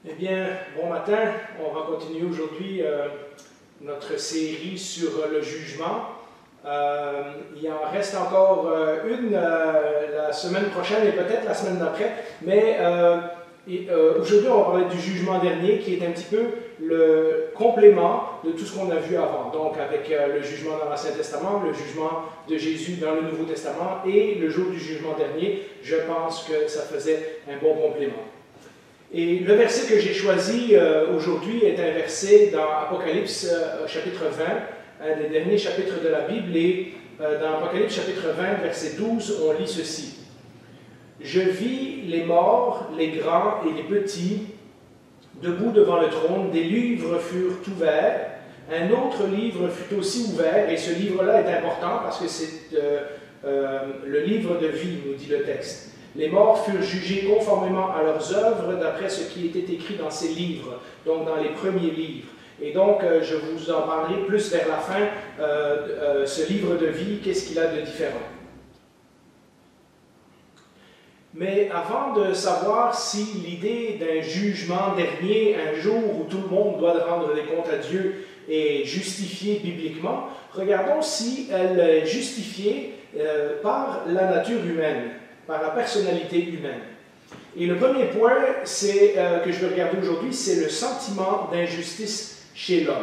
Eh bien, bon matin. On va continuer aujourd'hui notre série sur le jugement. Il en reste encore une la semaine prochaine et peut-être la semaine d'après, mais aujourd'hui on va parler du jugement dernier qui est un petit peu le complément de tout ce qu'on a vu avant. Donc avec le jugement dans l'Ancien Testament, le jugement de Jésus dans le Nouveau Testament et le jour du jugement dernier, je pense que ça faisait un bon complément. Et le verset que j'ai choisi aujourd'hui est un verset dans Apocalypse chapitre 20, un des derniers chapitres de la Bible, et dans Apocalypse chapitre 20, verset 12, on lit ceci. « Je vis les morts, les grands et les petits, debout devant le trône, des livres furent ouverts, un autre livre fut aussi ouvert, et ce livre-là est important parce que c'est le livre de vie, nous dit le texte. Les morts furent jugés conformément à leurs œuvres d'après ce qui était écrit dans ces livres, donc dans les premiers livres. Et donc, je vous en parlerai plus vers la fin, ce livre de vie, qu'est-ce qu'il a de différent. Mais avant de savoir si l'idée d'un jugement dernier, un jour où tout le monde doit rendre des comptes à Dieu, est justifiée bibliquement, regardons si elle est justifiée par la nature humaine, par la personnalité humaine. Et le premier point que je veux regarder aujourd'hui, c'est le sentiment d'injustice chez l'homme.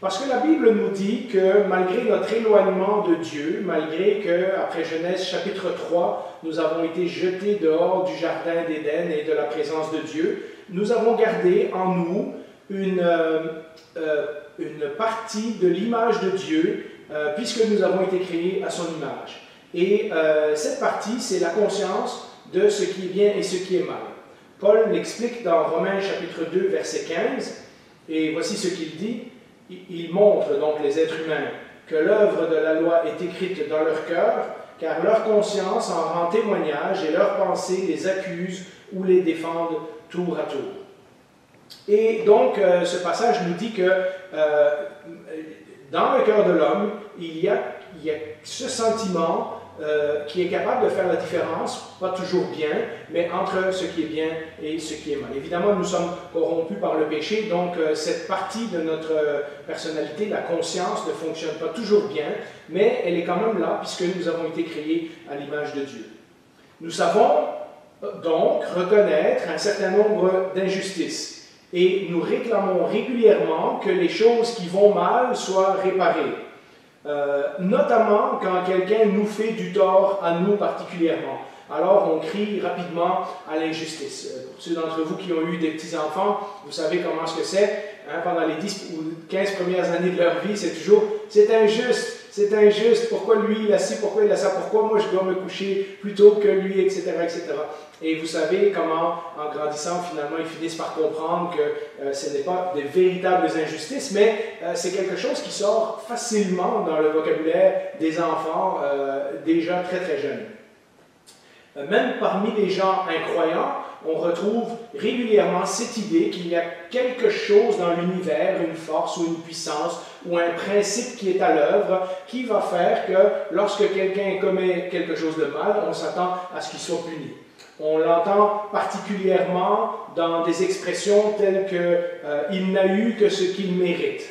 Parce que la Bible nous dit que malgré notre éloignement de Dieu, malgré que, après Genèse chapitre 3, nous avons été jetés dehors du jardin d'Éden et de la présence de Dieu, nous avons gardé en nous une partie de l'image de Dieu, puisque nous avons été créés à son image. Et cette partie, c'est la conscience de ce qui est bien et ce qui est mal. Paul l'explique dans Romains chapitre 2, verset 15, et voici ce qu'il dit. Il montre donc les êtres humains que l'œuvre de la loi est écrite dans leur cœur, car leur conscience en rend témoignage et leurs pensées les accusent ou les défendent tour à tour. Et donc, ce passage nous dit que dans le cœur de l'homme, il y a ce sentiment qui est capable de faire la différence, pas toujours bien, mais entre ce qui est bien et ce qui est mal. Évidemment, nous sommes corrompus par le péché, donc cette partie de notre personnalité, la conscience, ne fonctionne pas toujours bien, mais elle est quand même là, puisque nous avons été créés à l'image de Dieu. Nous savons donc reconnaître un certain nombre d'injustices, et nous réclamons régulièrement que les choses qui vont mal soient réparées. Notamment quand quelqu'un nous fait du tort à nous particulièrement. Alors on crie rapidement à l'injustice. Pour ceux d'entre vous qui ont eu des petits-enfants, vous savez comment ce que c'est. Pendant les 10 ou 15 premières années de leur vie, c'est toujours « c'est injuste, pourquoi lui il a ci, pourquoi il a ça, pourquoi moi je dois me coucher plutôt que lui, etc. etc. » Et vous savez comment, en grandissant, finalement, ils finissent par comprendre que ce n'est pas de véritables injustices, mais c'est quelque chose qui sort facilement dans le vocabulaire des enfants déjà très très jeunes. Même parmi les gens incroyants, on retrouve régulièrement cette idée qu'il y a quelque chose dans l'univers, une force ou une puissance ou un principe qui est à l'œuvre qui va faire que lorsque quelqu'un commet quelque chose de mal, on s'attend à ce qu'il soit puni. On l'entend particulièrement dans des expressions telles que « il n'a eu que ce qu'il mérite ».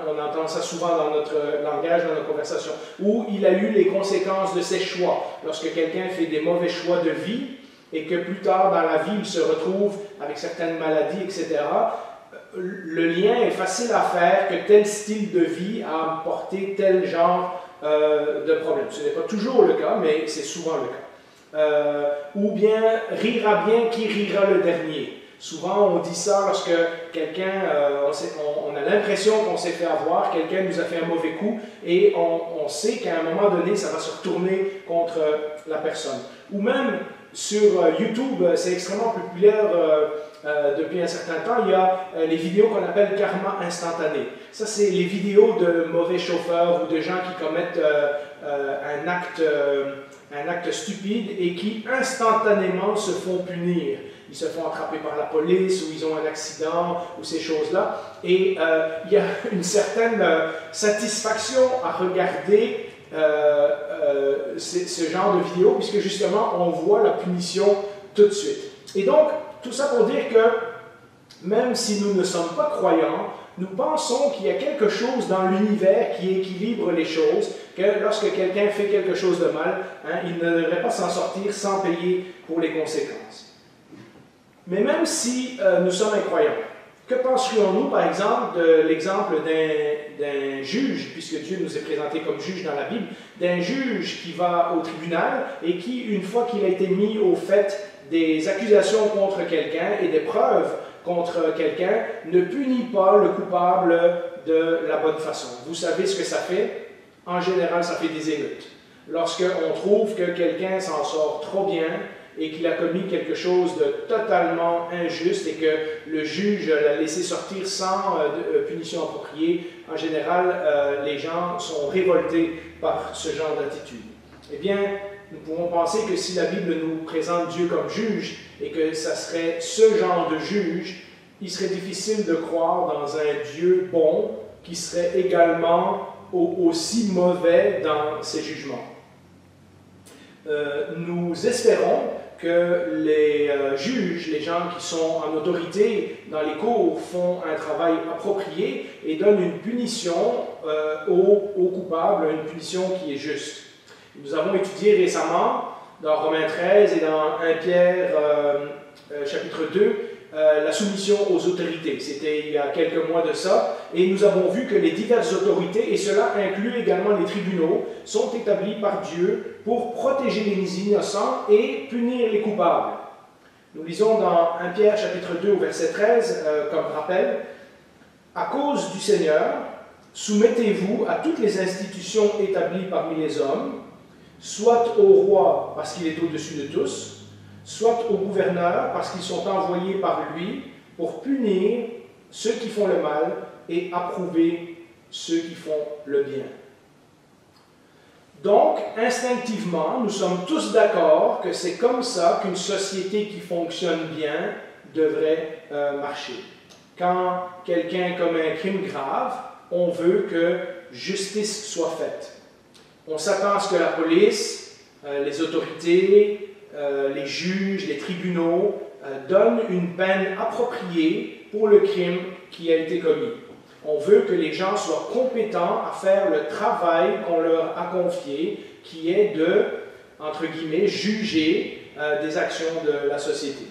On entend ça souvent dans notre langage, dans nos conversations. Ou « il a eu les conséquences de ses choix ». Lorsque quelqu'un fait des mauvais choix de vie et que plus tard dans la vie, il se retrouve avec certaines maladies, etc., le lien est facile à faire que tel style de vie a apporté tel genre de problème. Ce n'est pas toujours le cas, mais c'est souvent le cas. Ou bien « rira bien qui rira le dernier ». Souvent, on dit ça lorsque quelqu'un, on a l'impression qu'on s'est fait avoir, quelqu'un nous a fait un mauvais coup, et on sait qu'à un moment donné, ça va se retourner contre la personne. Ou même sur YouTube, c'est extrêmement populaire depuis un certain temps, il y a les vidéos qu'on appelle karma instantané. Ça, c'est les vidéos de mauvais chauffeurs ou de gens qui commettent un acte stupide et qui instantanément se font punir. Ils se font attraper par la police ou ils ont un accident ou ces choses-là. Et il y a une certaine satisfaction à regarder ce genre de vidéo puisque justement on voit la punition tout de suite. Et donc, tout ça pour dire que même si nous ne sommes pas croyants, nous pensons qu'il y a quelque chose dans l'univers qui équilibre les choses, que lorsque quelqu'un fait quelque chose de mal, il ne devrait pas s'en sortir sans payer pour les conséquences. Mais même si nous sommes incroyants, que penserions-nous, par exemple, de l'exemple d'un juge, puisque Dieu nous est présenté comme juge dans la Bible, d'un juge qui va au tribunal et qui, une fois qu'il a été mis au fait des accusations contre quelqu'un et des preuves contre quelqu'un, ne punit pas le coupable de la bonne façon. Vous savez ce que ça fait? En général, ça fait des émeutes. Lorsqu'on trouve que quelqu'un s'en sort trop bien et qu'il a commis quelque chose de totalement injuste et que le juge l'a laissé sortir sans punition appropriée, en général, les gens sont révoltés par ce genre d'attitude. Eh bien, nous pouvons penser que si la Bible nous présente Dieu comme juge et que ça serait ce genre de juge, il serait difficile de croire dans un Dieu bon qui serait également aussi mauvais dans ses jugements. Nous espérons que les juges, les gens qui sont en autorité dans les cours, font un travail approprié et donnent une punition aux coupables, une punition qui est juste. Nous avons étudié récemment, dans Romains 13 et dans 1 Pierre chapitre 2, la soumission aux autorités. C'était il y a quelques mois de ça, et nous avons vu que les diverses autorités, et cela inclut également les tribunaux, sont établis par Dieu pour protéger les innocents et punir les coupables. Nous lisons dans 1 Pierre chapitre 2 au verset 13, comme rappel, « À cause du Seigneur, soumettez-vous à toutes les institutions établies parmi les hommes, soit au roi parce qu'il est au-dessus de tous, soit aux gouverneurs parce qu'ils sont envoyés par lui pour punir ceux qui font le mal et approuver ceux qui font le bien. » Donc, instinctivement, nous sommes tous d'accord que c'est comme ça qu'une société qui fonctionne bien devrait marcher. Quand quelqu'un commet un crime grave, on veut que justice soit faite. On s'attend à ce que la police, les autorités, les juges, les tribunaux donnent une peine appropriée pour le crime qui a été commis. On veut que les gens soient compétents à faire le travail qu'on leur a confié, qui est de, entre guillemets, juger des actions de la société.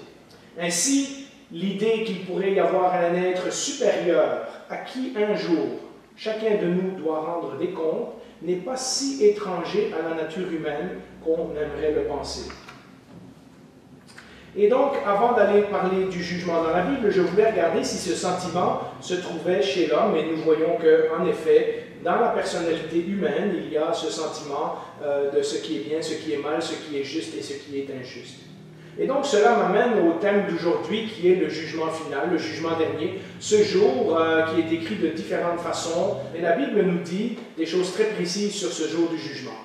Ainsi, l'idée qu'il pourrait y avoir un être supérieur à qui un jour chacun de nous doit rendre des comptes n'est pas si étranger à la nature humaine qu'on aimerait le penser. Et donc, avant d'aller parler du jugement dans la Bible, je voulais regarder si ce sentiment se trouvait chez l'homme, et nous voyons qu'en effet, dans la personnalité humaine, il y a ce sentiment de ce qui est bien, ce qui est mal, ce qui est juste et ce qui est injuste. Et donc, cela m'amène au thème d'aujourd'hui qui est le jugement final, le jugement dernier, ce jour qui est décrit de différentes façons, mais la Bible nous dit des choses très précises sur ce jour du jugement.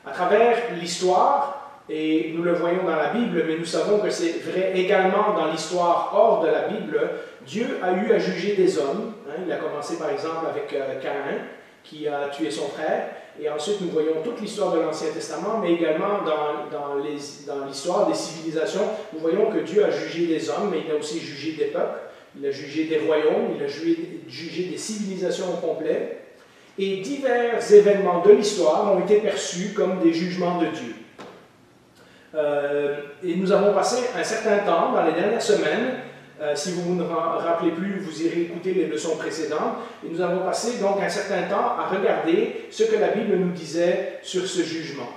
À travers l'histoire, et nous le voyons dans la Bible, mais nous savons que c'est vrai également dans l'histoire hors de la Bible, Dieu a eu à juger des hommes. Il a commencé par exemple avec Caïn, qui a tué son frère, et ensuite nous voyons toute l'histoire de l'Ancien Testament, mais également dans l'histoire des civilisations, nous voyons que Dieu a jugé des hommes, mais il a aussi jugé des peuples, il a jugé des royaumes, il a jugé des civilisations au complet, et divers événements de l'histoire ont été perçus comme des jugements de Dieu. Et nous avons passé un certain temps dans les dernières semaines, si vous ne vous rappelez plus, vous irez écouter les leçons précédentes, et nous avons passé donc un certain temps à regarder ce que la Bible nous disait sur ce jugement.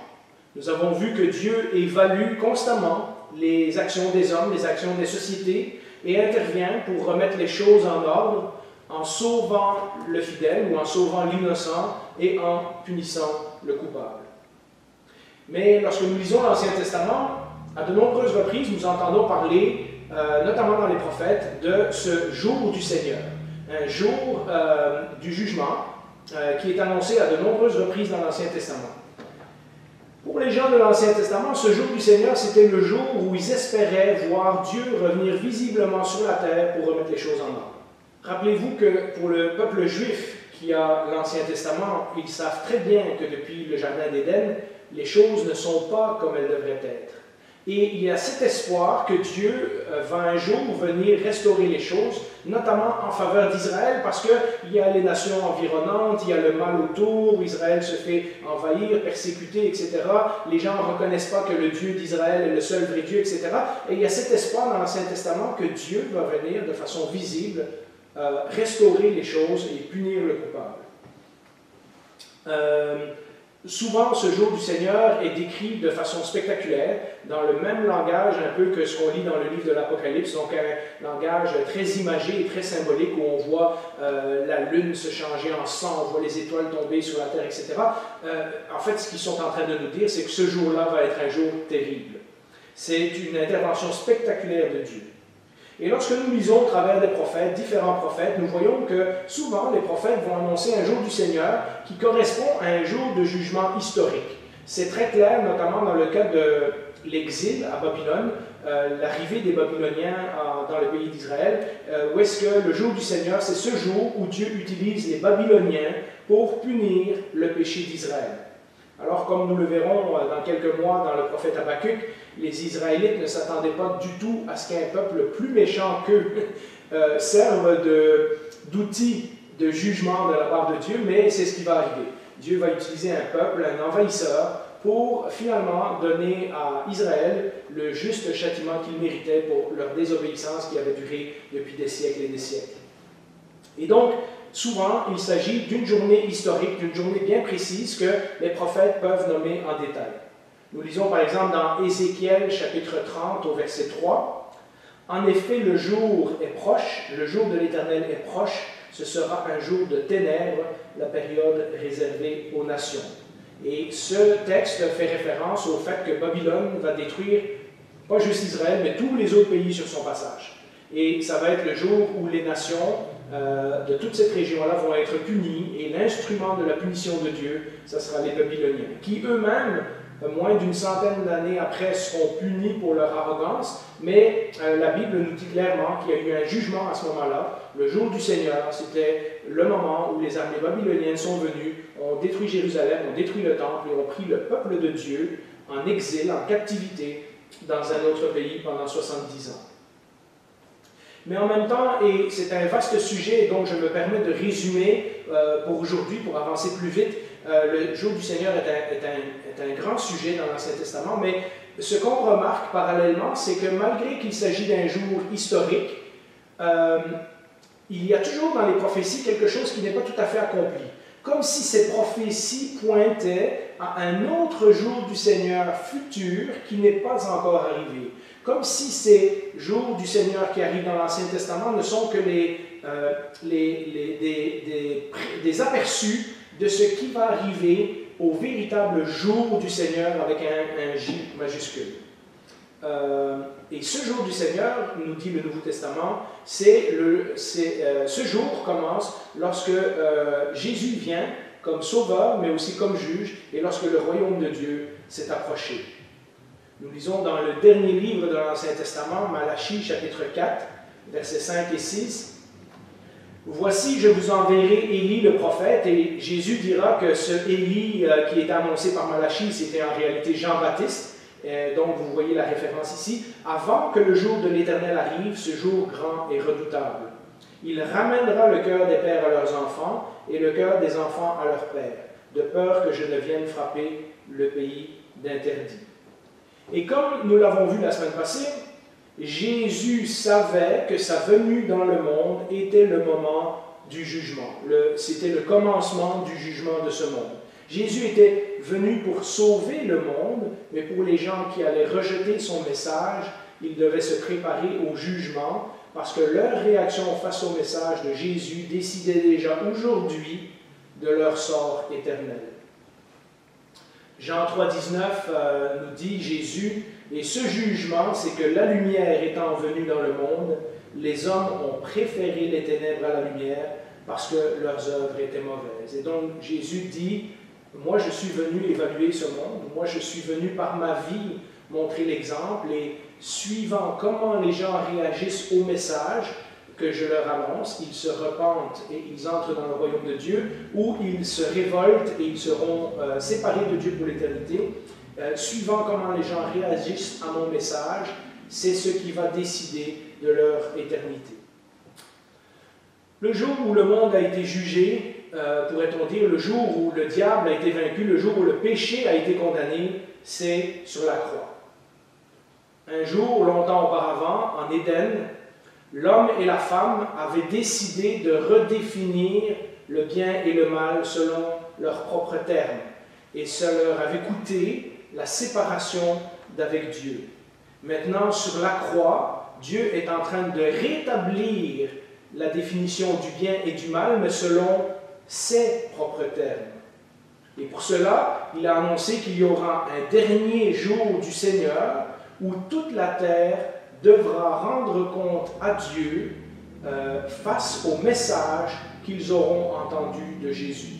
Nous avons vu que Dieu évalue constamment les actions des hommes, les actions des sociétés, et intervient pour remettre les choses en ordre, en sauvant le fidèle ou en sauvant l'innocent et en punissant le coupable. Mais lorsque nous lisons l'Ancien Testament, à de nombreuses reprises, nous entendons parler, notamment dans les prophètes, de ce jour du Seigneur, un jour du jugement qui est annoncé à de nombreuses reprises dans l'Ancien Testament. Pour les gens de l'Ancien Testament, ce jour du Seigneur, c'était le jour où ils espéraient voir Dieu revenir visiblement sur la terre pour remettre les choses en ordre. Rappelez-vous que pour le peuple juif qui a l'Ancien Testament, ils savent très bien que depuis le Jardin d'Éden, les choses ne sont pas comme elles devraient être. Et il y a cet espoir que Dieu va un jour venir restaurer les choses, notamment en faveur d'Israël, parce qu'il y a les nations environnantes, il y a le mal autour, Israël se fait envahir, persécuter, etc. Les gens ne reconnaissent pas que le Dieu d'Israël est le seul vrai Dieu, etc. Et il y a cet espoir dans l'Ancien Testament que Dieu va venir de façon visible restaurer les choses et punir le coupable. Souvent, ce jour du Seigneur est décrit de façon spectaculaire, dans le même langage un peu que ce qu'on lit dans le livre de l'Apocalypse, donc un langage très imagé et très symbolique où on voit la lune se changer en sang, on voit les étoiles tomber sur la terre, etc. En fait, ce qu'ils sont en train de nous dire, c'est que ce jour-là va être un jour terrible. C'est une intervention spectaculaire de Dieu. Et lorsque nous lisons au travers des prophètes, différents prophètes, nous voyons que souvent les prophètes vont annoncer un jour du Seigneur qui correspond à un jour de jugement historique. C'est très clair, notamment dans le cas de l'exil à Babylone, l'arrivée des Babyloniens dans le pays d'Israël, où est-ce que le jour du Seigneur, c'est ce jour où Dieu utilise les Babyloniens pour punir le péché d'Israël. Alors, comme nous le verrons dans quelques mois dans le prophète Habakkuk, les Israélites ne s'attendaient pas du tout à ce qu'un peuple plus méchant qu'eux serve d'outil de jugement de la part de Dieu, mais c'est ce qui va arriver. Dieu va utiliser un peuple, un envahisseur, pour finalement donner à Israël le juste châtiment qu'il méritait pour leur désobéissance qui avait duré depuis des siècles et des siècles. Et donc, souvent, il s'agit d'une journée historique, d'une journée bien précise que les prophètes peuvent nommer en détail. Nous lisons par exemple dans Ézéchiel chapitre 30 au verset 3. « En effet, le jour est proche, le jour de l'Éternel est proche, ce sera un jour de ténèbres, la période réservée aux nations. » Et ce texte fait référence au fait que Babylone va détruire, pas juste Israël, mais tous les autres pays sur son passage. Et ça va être le jour où les nations de toute cette région-là vont être punies, et l'instrument de la punition de Dieu, ce sera les Babyloniens, qui eux-mêmes, moins d'une centaine d'années après, seront punis pour leur arrogance, mais la Bible nous dit clairement qu'il y a eu un jugement à ce moment-là. Le jour du Seigneur, c'était le moment où les armées babyloniennes sont venues, ont détruit Jérusalem, ont détruit le temple et ont pris le peuple de Dieu en exil, en captivité, dans un autre pays pendant 70 ans. Mais en même temps, et c'est un vaste sujet, donc je me permets de résumer pour aujourd'hui, pour avancer plus vite, le jour du Seigneur est un grand sujet dans l'Ancien Testament, mais ce qu'on remarque parallèlement, c'est que malgré qu'il s'agit d'un jour historique, il y a toujours dans les prophéties quelque chose qui n'est pas tout à fait accompli. Comme si ces prophéties pointaient à un autre jour du Seigneur futur qui n'est pas encore arrivé. Comme si ces jours du Seigneur qui arrivent dans l'Ancien Testament ne sont que des aperçus de ce qui va arriver au véritable jour du Seigneur avec un J majuscule. Et ce jour du Seigneur, nous dit le Nouveau Testament, ce jour commence lorsque Jésus vient comme sauveur, mais aussi comme juge, et lorsque le royaume de Dieu s'est approché. Nous lisons dans le dernier livre de l'Ancien Testament, Malachie, chapitre 4, versets 5 et 6. « Voici, je vous enverrai Élie le prophète. » Et Jésus dira que ce Élie qui est annoncé par Malachie, c'était en réalité Jean-Baptiste. Donc vous voyez la référence ici. « Avant que le jour de l'Éternel arrive, ce jour grand et redoutable. Il ramènera le cœur des pères à leurs enfants et le cœur des enfants à leurs pères, de peur que je ne vienne frapper le pays d'interdit. » Et comme nous l'avons vu la semaine passée, Jésus savait que sa venue dans le monde était le moment du jugement. C'était le commencement du jugement de ce monde. Jésus était venu pour sauver le monde, mais pour les gens qui allaient rejeter son message, ils devaient se préparer au jugement, parce que leur réaction face au message de Jésus décidait déjà aujourd'hui de leur sort éternel. Jean 3, 19 nous dit Jésus, « Et ce jugement, c'est que la lumière étant venue dans le monde, les hommes ont préféré les ténèbres à la lumière parce que leurs œuvres étaient mauvaises. » Et donc Jésus dit, « Moi je suis venu évaluer ce monde, moi je suis venu par ma vie montrer l'exemple et suivant comment les gens réagissent au message que je leur annonce, ils se repentent et ils entrent dans le royaume de Dieu, ou ils se révoltent et ils seront séparés de Dieu pour l'éternité. suivant comment les gens réagissent à mon message, c'est ce qui va décider de leur éternité. Le jour où le monde a été jugé, pourrait-on dire, le jour où le diable a été vaincu, le jour où le péché a été condamné, c'est sur la croix. Un jour, longtemps auparavant, en Éden, l'homme et la femme avaient décidé de redéfinir le bien et le mal selon leurs propres termes. Et ça leur avait coûté la séparation d'avec Dieu. Maintenant, sur la croix, Dieu est en train de rétablir la définition du bien et du mal, mais selon ses propres termes. Et pour cela, il a annoncé qu'il y aura un dernier jour du Seigneur où toute la terre devra rendre compte à Dieu face au message qu'ils auront entendu de Jésus.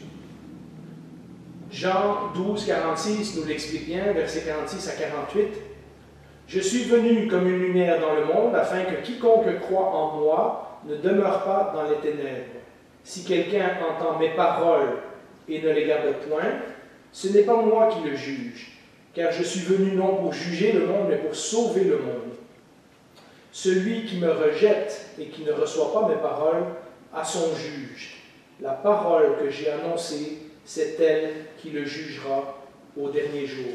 Jean 12, 46 nous l'explique bien, versets 46 à 48. « Je suis venu comme une lumière dans le monde, afin que quiconque croit en moi ne demeure pas dans les ténèbres. Si quelqu'un entend mes paroles et ne les garde point, ce n'est pas moi qui le juge, car je suis venu non pour juger le monde, mais pour sauver le monde. Celui qui me rejette et qui ne reçoit pas mes paroles a son juge. La parole que j'ai annoncée, c'est elle qui le jugera au dernier jour. »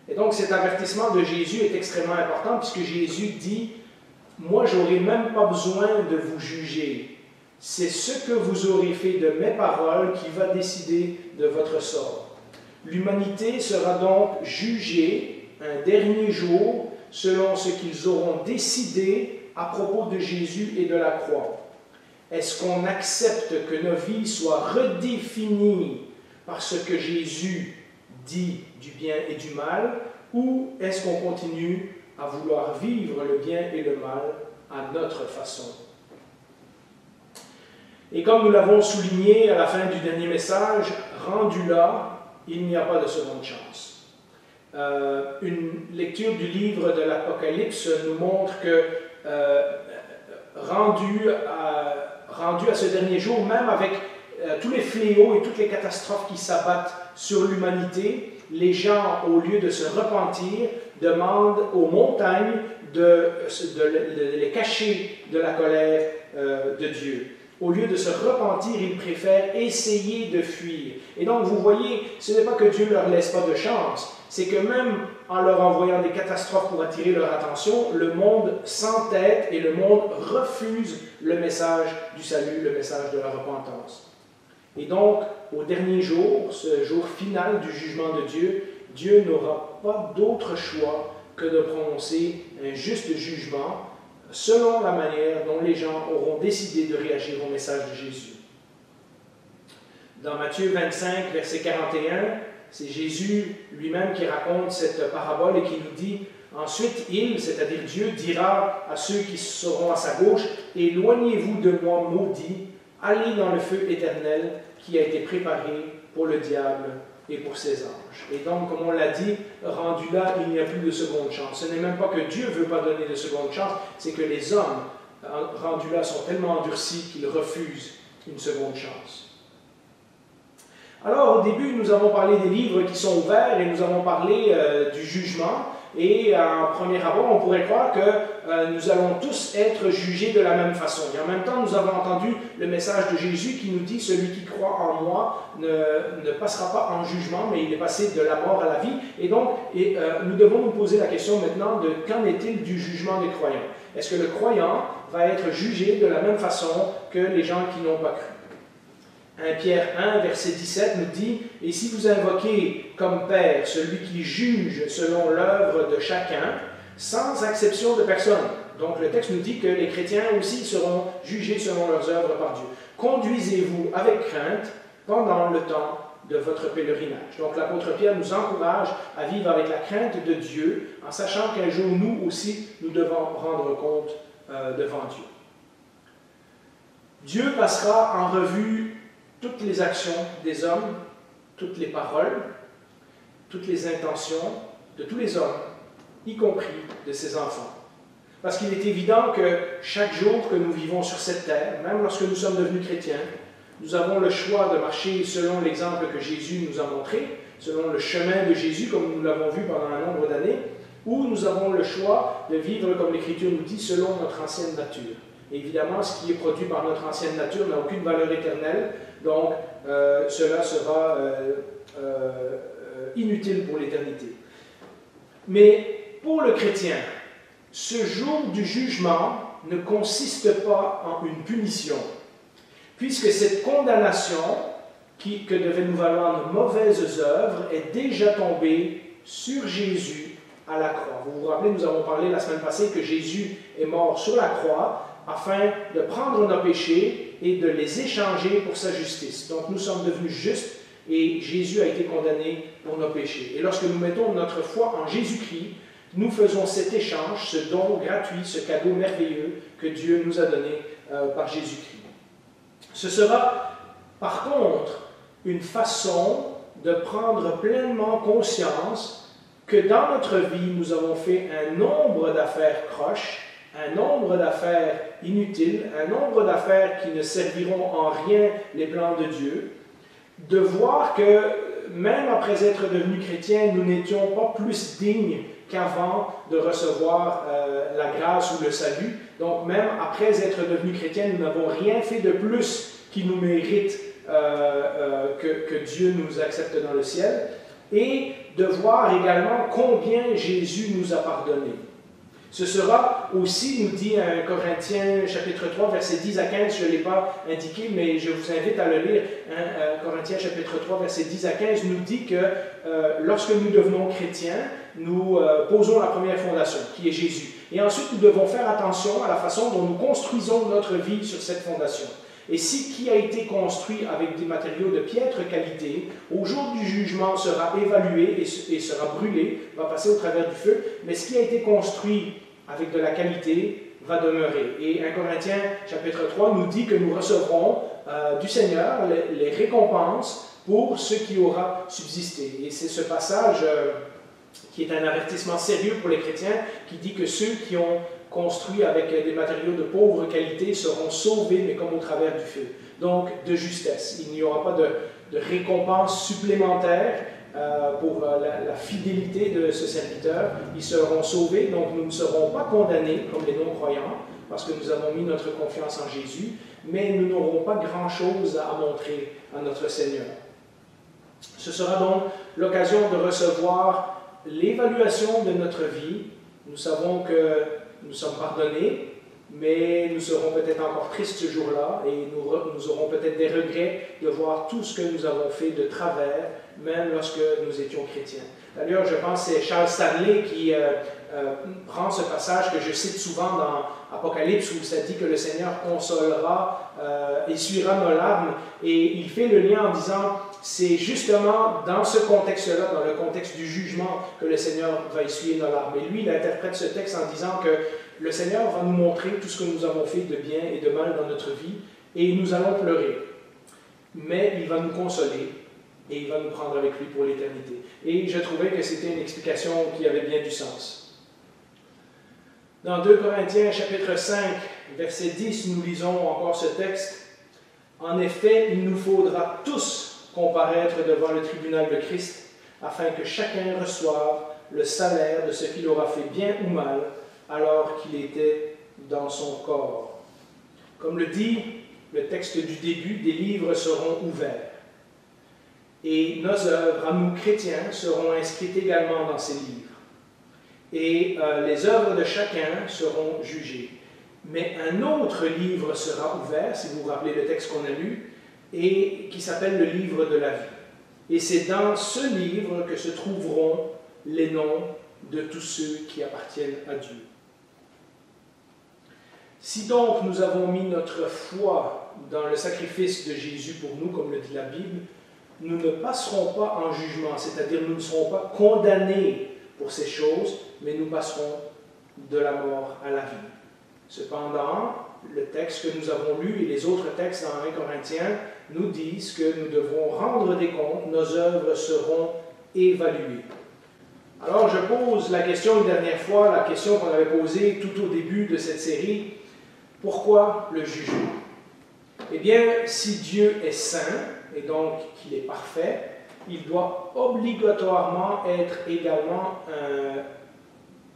Et donc cet avertissement de Jésus est extrêmement important puisque Jésus dit « Moi, je n'aurai même pas besoin de vous juger. C'est ce que vous aurez fait de mes paroles qui va décider de votre sort. » L'humanité sera donc jugée un dernier jour selon ce qu'ils auront décidé à propos de Jésus et de la croix. Est-ce qu'on accepte que nos vies soient redéfinies par ce que Jésus dit du bien et du mal, ou est-ce qu'on continue à vouloir vivre le bien et le mal à notre façon? Et comme nous l'avons souligné à la fin du dernier message, rendu là, il n'y a pas de seconde chance. Une lecture du livre de l'Apocalypse nous montre que rendu à ce dernier jour, même avec tous les fléaux et toutes les catastrophes qui s'abattent sur l'humanité, les gens, au lieu de se repentir, demandent aux montagnes de les cacher de la colère de Dieu. Au lieu de se repentir, ils préfèrent essayer de fuir. Et donc, vous voyez, ce n'est pas que Dieu ne leur laisse pas de chance, c'est que même en leur envoyant des catastrophes pour attirer leur attention, le monde s'entête et le monde refuse le message du salut, le message de la repentance. Et donc, au dernier jour, ce jour final du jugement de Dieu, Dieu n'aura pas d'autre choix que de prononcer un juste jugement selon la manière dont les gens auront décidé de réagir au message de Jésus. Dans Matthieu 25, verset 41, c'est Jésus lui-même qui raconte cette parabole et qui nous dit « Ensuite, il, c'est-à-dire Dieu, dira à ceux qui seront à sa gauche, « Éloignez-vous de moi, maudits, allez dans le feu éternel qui a été préparé pour le diable et pour ses anges. » Et donc, comme on l'a dit, rendu là, il n'y a plus de seconde chance. Ce n'est même pas que Dieu ne veut pas donner de seconde chance, c'est que les hommes, rendus là, sont tellement endurcis qu'ils refusent une seconde chance. Alors, au début, nous avons parlé des livres qui sont ouverts et nous avons parlé du jugement. Et en premier abord, on pourrait croire que nous allons tous être jugés de la même façon. Et en même temps, nous avons entendu le message de Jésus qui nous dit « Celui qui croit en moi ne passera pas en jugement, mais il est passé de la mort à la vie. » Et donc, nous devons nous poser la question maintenant de qu'en est-il du jugement des croyants? Est-ce que le croyant va être jugé de la même façon que les gens qui n'ont pas cru? 1 Pierre 1, verset 17 nous dit « Et si vous invoquez comme Père celui qui juge selon l'œuvre de chacun, sans exception de personne. » Donc le texte nous dit que les chrétiens aussi seront jugés selon leurs œuvres par Dieu. « Conduisez-vous avec crainte pendant le temps de votre pèlerinage. » Donc l'apôtre Pierre nous encourage à vivre avec la crainte de Dieu, en sachant qu'un jour, nous aussi, nous devons rendre compte devant Dieu. Dieu passera en revue toutes les actions des hommes, toutes les paroles, toutes les intentions de tous les hommes, y compris de ses enfants. Parce qu'il est évident que chaque jour que nous vivons sur cette terre, même lorsque nous sommes devenus chrétiens, nous avons le choix de marcher selon l'exemple que Jésus nous a montré, selon le chemin de Jésus, comme nous l'avons vu pendant un nombre d'années, ou nous avons le choix de vivre, comme l'Écriture nous dit, selon notre ancienne nature. Et évidemment, ce qui est produit par notre ancienne nature n'a aucune valeur éternelle, donc cela sera inutile pour l'éternité. Mais pour le chrétien, ce jour du jugement ne consiste pas en une punition, puisque cette condamnation que devaient nous valoir nos mauvaises œuvres est déjà tombée sur Jésus à la croix. Vous vous rappelez, nous avons parlé la semaine passée que Jésus est mort sur la croix afin de prendre nos péchés et de les échanger pour sa justice. Donc nous sommes devenus justes et Jésus a été condamné pour nos péchés. Et lorsque nous mettons notre foi en Jésus-Christ, nous faisons cet échange, ce don gratuit, ce cadeau merveilleux que Dieu nous a donné par Jésus-Christ. Ce sera par contre une façon de prendre pleinement conscience que dans notre vie, nous avons fait un nombre d'affaires croches, un nombre d'affaires inutiles, un nombre d'affaires qui ne serviront en rien les plans de Dieu, de voir que même après être devenus chrétiens, nous n'étions pas plus dignes qu'avant de recevoir la grâce ou le salut. Donc même après être devenus chrétiens, nous n'avons rien fait de plus qui nous mérite que Dieu nous accepte dans le ciel. Et de voir également combien Jésus nous a pardonné. Ce sera aussi, nous dit 1 Corinthiens chapitre 3, versets 10 à 15, je ne l'ai pas indiqué, mais je vous invite à le lire. 1 Corinthiens chapitre 3, versets 10 à 15 nous dit que lorsque nous devenons chrétiens, nous posons la première fondation, qui est Jésus. Et ensuite, nous devons faire attention à la façon dont nous construisons notre vie sur cette fondation. Et ce qui a été construit avec des matériaux de piètre qualité, au jour du jugement sera évalué et sera brûlé, va passer au travers du feu, mais ce qui a été construit avec de la qualité va demeurer. Et 1 Corinthiens chapitre 3 nous dit que nous recevrons du Seigneur les récompenses pour ce qui aura subsisté. Et c'est ce passage qui est un avertissement sérieux pour les chrétiens, qui dit que ceux qui ont construit avec des matériaux de pauvre qualité seront sauvés, mais comme au travers du feu. Donc, de justesse. Il n'y aura pas de récompense supplémentaire pour la fidélité de ce serviteur. Ils seront sauvés, donc nous ne serons pas condamnés comme les non-croyants, parce que nous avons mis notre confiance en Jésus, mais nous n'aurons pas grand-chose à montrer à notre Seigneur. Ce sera donc l'occasion de recevoir l'évaluation de notre vie. Nous savons que nous sommes pardonnés, mais nous serons peut-être encore tristes ce jour-là et nous aurons peut-être des regrets de voir tout ce que nous avons fait de travers, même lorsque nous étions chrétiens. D'ailleurs, je pense que c'est Charles Stanley qui prend ce passage que je cite souvent dans Apocalypse où ça dit que le Seigneur consolera, essuiera nos larmes, et il fait le lien en disant c'est justement dans ce contexte-là, dans le contexte du jugement, que le Seigneur va essuyer nos larmes. Et lui, il interprète ce texte en disant que le Seigneur va nous montrer tout ce que nous avons fait de bien et de mal dans notre vie, et nous allons pleurer. Mais il va nous consoler, et il va nous prendre avec lui pour l'éternité. Et je trouvais que c'était une explication qui avait bien du sens. Dans 2 Corinthiens chapitre 5, verset 10, nous lisons encore ce texte. « En effet, il nous faudra tous comparaître devant le tribunal de Christ, afin que chacun reçoive le salaire de ce qu'il aura fait bien ou mal, alors qu'il était dans son corps. » Comme le dit le texte du début, des livres seront ouverts. Et nos œuvres, à nous chrétiens, seront inscrites également dans ces livres. Et les œuvres de chacun seront jugées. Mais un autre livre sera ouvert, si vous vous rappelez le texte qu'on a lu, et qui s'appelle le livre de la vie. Et c'est dans ce livre que se trouveront les noms de tous ceux qui appartiennent à Dieu. Si donc nous avons mis notre foi dans le sacrifice de Jésus pour nous, comme le dit la Bible, nous ne passerons pas en jugement, c'est-à-dire nous ne serons pas condamnés pour ces choses, mais nous passerons de la mort à la vie. Cependant, le texte que nous avons lu et les autres textes dans 1 Corinthiens nous disent que nous devrons rendre des comptes, nos œuvres seront évaluées. Alors je pose la question une dernière fois, la question qu'on avait posée tout au début de cette série, pourquoi le jugement? Eh bien, si Dieu est saint, et donc qu'il est parfait, il doit obligatoirement être également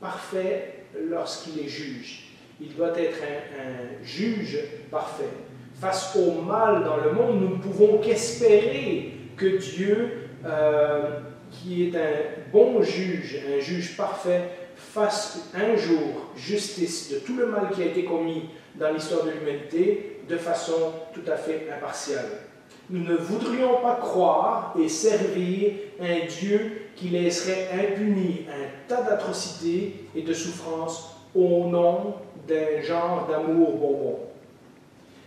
parfait lorsqu'il est juge. Il doit être un juge parfait. Face au mal dans le monde, nous ne pouvons qu'espérer que Dieu, qui est un bon juge, un juge parfait, fasse un jour justice de tout le mal qui a été commis dans l'histoire de l'humanité de façon tout à fait impartiale. Nous ne voudrions pas croire et servir un Dieu qui laisserait impuni un tas d'atrocités et de souffrances au nom d'un genre d'amour bonbon.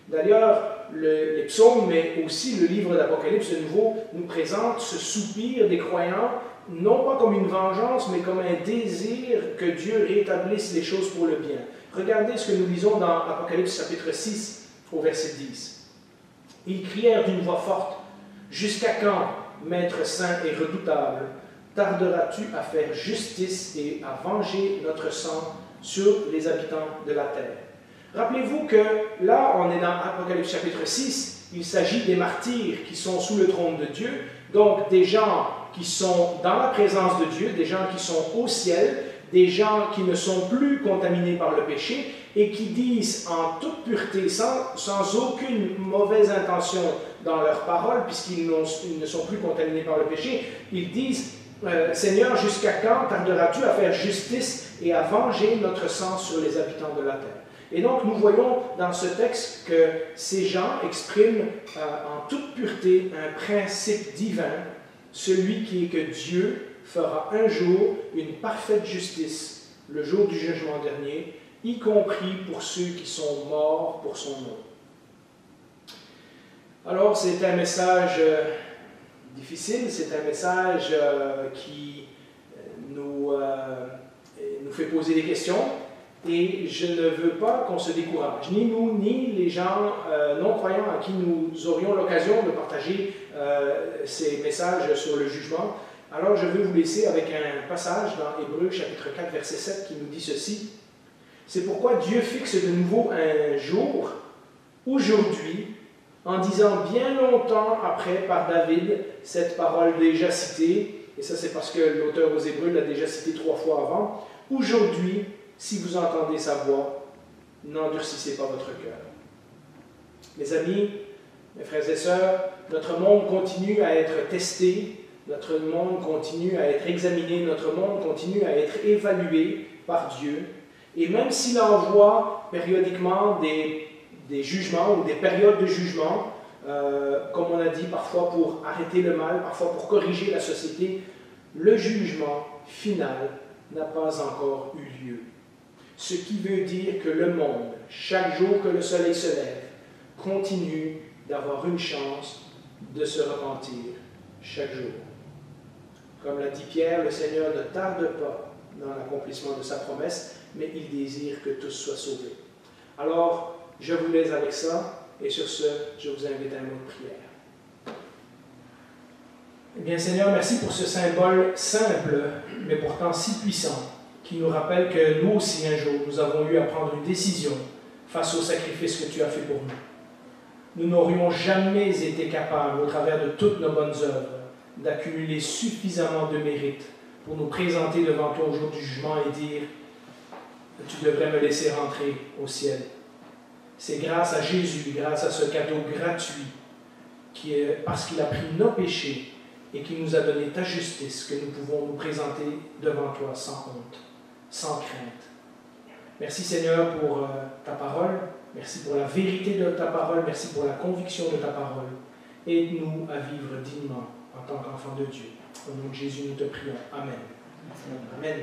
D'ailleurs, les psaumes, mais aussi le livre d'Apocalypse de nouveau, nous présente ce soupir des croyants, non pas comme une vengeance, mais comme un désir que Dieu rétablisse les choses pour le bien. Regardez ce que nous lisons dans Apocalypse chapitre 6, au verset 10. Ils crièrent d'une voix forte, « Jusqu'à quand, Maître saint et redoutable, tarderas-tu à faire justice et à venger notre sang sur les habitants de la terre ?» Rappelez-vous que là, on est dans Apocalypse chapitre 6, il s'agit des martyrs qui sont sous le trône de Dieu, donc des gens qui sont dans la présence de Dieu, des gens qui sont au ciel, des gens qui ne sont plus contaminés par le péché et qui disent en toute pureté, sans aucune mauvaise intention dans leurs paroles, puisqu'ils ne sont plus contaminés par le péché, ils disent « Seigneur, jusqu'à quand tarderas-tu à faire justice et à venger notre sang sur les habitants de la terre ?» Et donc, nous voyons dans ce texte que ces gens expriment en toute pureté un principe divin, celui qui est que Dieu fera un jour une parfaite justice, le jour du jugement dernier, y compris pour ceux qui sont morts pour son nom. Alors, c'est un message difficile, c'est un message qui nous fait poser des questions. Et je ne veux pas qu'on se décourage, ni nous, ni les gens non-croyants à qui nous aurions l'occasion de partager ces messages sur le jugement. Alors je vais vous laisser avec un passage dans Hébreux chapitre 4, verset 7 qui nous dit ceci. « C'est pourquoi Dieu fixe de nouveau un jour, aujourd'hui, en disant bien longtemps après par David cette parole déjà citée, et ça c'est parce que l'auteur aux Hébreux l'a déjà citée 3 fois avant, « Aujourd'hui, si vous entendez sa voix, n'endurcissez pas votre cœur. » Mes amis, mes frères et sœurs, notre monde continue à être testé, notre monde continue à être examiné, notre monde continue à être évalué par Dieu. Et même s'il envoie périodiquement des jugements ou des périodes de jugement, comme on a dit, parfois pour arrêter le mal, parfois pour corriger la société, le jugement final n'a pas encore eu lieu. Ce qui veut dire que le monde, chaque jour que le soleil se lève, continue d'avoir une chance de se repentir chaque jour. Comme l'a dit Pierre, le Seigneur ne tarde pas dans l'accomplissement de sa promesse, mais il désire que tous soient sauvés. Alors, je vous laisse avec ça, et sur ce, je vous invite à un mot de prière. Eh bien, Seigneur, merci pour ce symbole simple, mais pourtant si puissant, qui nous rappelle que nous aussi, un jour, nous avons eu à prendre une décision face au sacrifice que tu as fait pour nous. Nous n'aurions jamais été capables, au travers de toutes nos bonnes œuvres, d'accumuler suffisamment de mérite pour nous présenter devant toi au jour du jugement et dire « Tu devrais me laisser rentrer au ciel ». C'est grâce à Jésus, grâce à ce cadeau gratuit, parce qu'il a pris nos péchés et qu'il nous a donné ta justice, que nous pouvons nous présenter devant toi sans honte, sans crainte. Merci Seigneur pour ta parole, merci pour la vérité de ta parole, merci pour la conviction de ta parole. Aide-nous à vivre dignement en tant qu'enfants de Dieu. Au nom de Jésus, nous te prions. Amen. Amen.